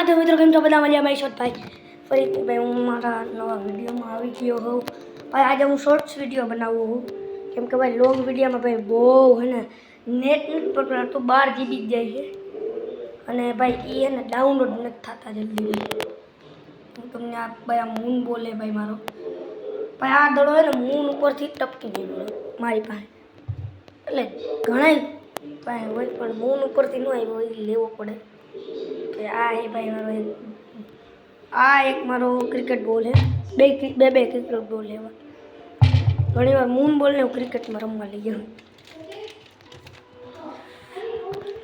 તો મિત્રો કેમ છો બધા મજામાં છો ભાઈ ફરીથી ભાઈ હું મારા નવા વિડીયોમાં આવી ગયો હોઉં ભાઈ આજે હું શોર્ટ્સ વિડીયો બનાવું હું કેમ કે ભાઈ લોંગ વિડીયોમાં ભાઈ બહુ હે ને નેટ નથી પકડાતું 12 GB જાય છે અને ભાઈ એ હે ને ડાઉનલોડ નથી થતા જલ્દી હું તમને આ ભાઈ આ મૂન બોલે ભાઈ મારો ભાઈ આ દડો હે ને મૂન ઉપરથી ટપકી ગયો મારી પાસે એટલે ઘણાય ભાઈ હોય પણ મૂન ઉપરથી ન આવ્યો એ લેવો પડે આ હે ભાઈ મારો એક મારો ક્રિકેટ બોલ હે બે ક્રિકેટ બોલ હે ઘણી વાર મૂન બોલ ને હું ક્રિકેટમાં રમવા લઈ ગયો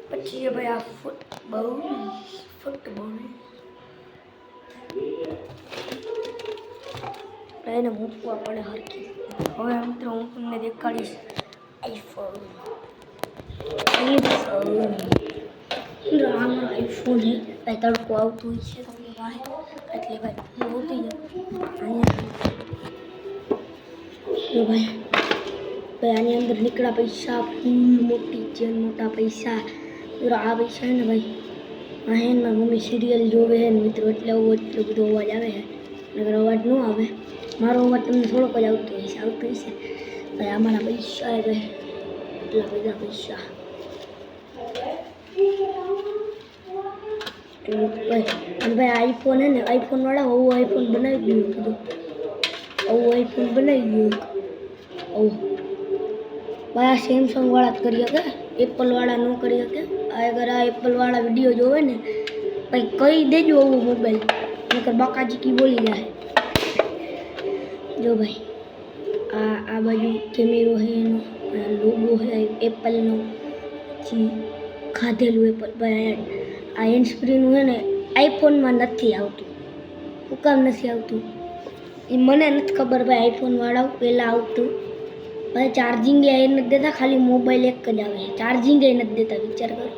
પછી ભાઈ આ ફૂટબોલ એને મૂકવા પડે હરખી હવે મિત્રો હું તમને દેખાડીશ આઈફોન આઈફોન હે ભાઈ તડકો આવતો હોય છે તમને બહાર એટલે ભાઈ હોતી જાય ભાઈ આની અંદર નીકળ્યા પૈસા ફૂલ મોટી ચેન મોટા પૈસા આ પૈસા હે ને ભાઈ આ હે ને મમ્મી સિરિયલ જોવે હે ને મિત્રો એટલો બધો અવાજ આવે છે નગર અવાજ ન આવે મારો અવાજ તમને થોડોક જ આવતો હશે ભાઈ અમારા પૈસા હે ભાઈ એટલા બધા પૈસા અને ભાઈ આઈફોન હે ને આઈફોન વાળા આવું આઈફોન બનાવી ગયું કીધું આવું આઈફોન બનાવી ગયું આવું ભાઈ આ સેમસંગ વાળા જ કરી શકે એપલ વાળા ન કરી શકે અગર આ એપલ વાળા વિડીયો જોવે ને ભાઈ કહી દેજો આવું મોબાઈલ નકર બાકાજી કી બોલી જાય જો ભાઈ આ બાજુ કેમેરો છે એનો લોગો છે એપલનો પછી ખાધેલું એપલ ભાઈ આ હેન્ડ સ્પ્રીનું છે ને આઈફોનમાં નથી આવતું શું કામ નથી આવતું એ મને નથી ખબર ભાઈ આઈફોન વાળા પહેલાં આવતું ભાઈ ચાર્જિંગ એ નથી દેતા ખાલી મોબાઈલ એક જ આવે ચાર્જિંગ એ નથી દેતા વિચાર કરો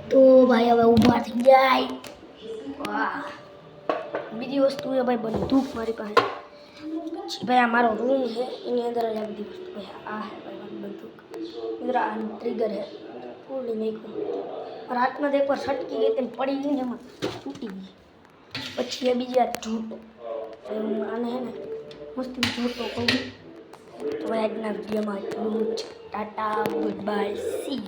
તો ભાઈ હવે ઊભા થઈ જાય વાહ બીજી વસ્તુ છે ભાઈ બંદૂક મારી પાસે પછી ભાઈ આ મારો રૂમ છે એની અંદર જ આ બધી વસ્તુ ભાઈ આ હે ભાઈ મારી બંદૂક મિત્રો આ ટ્રિગર છે ફૂલી નાખ્યું રાતમાં તો એકવાર સટકી ગઈ તેમ પડી ગઈ ને એમાં તૂટી ગઈ પછી એ બીજી આ જોટો આને હે ને મસ્તી જોટો કહું તો ભાઈ આજના વિડીયોમાં એટલું જ ટાટા ગુડ બાય સી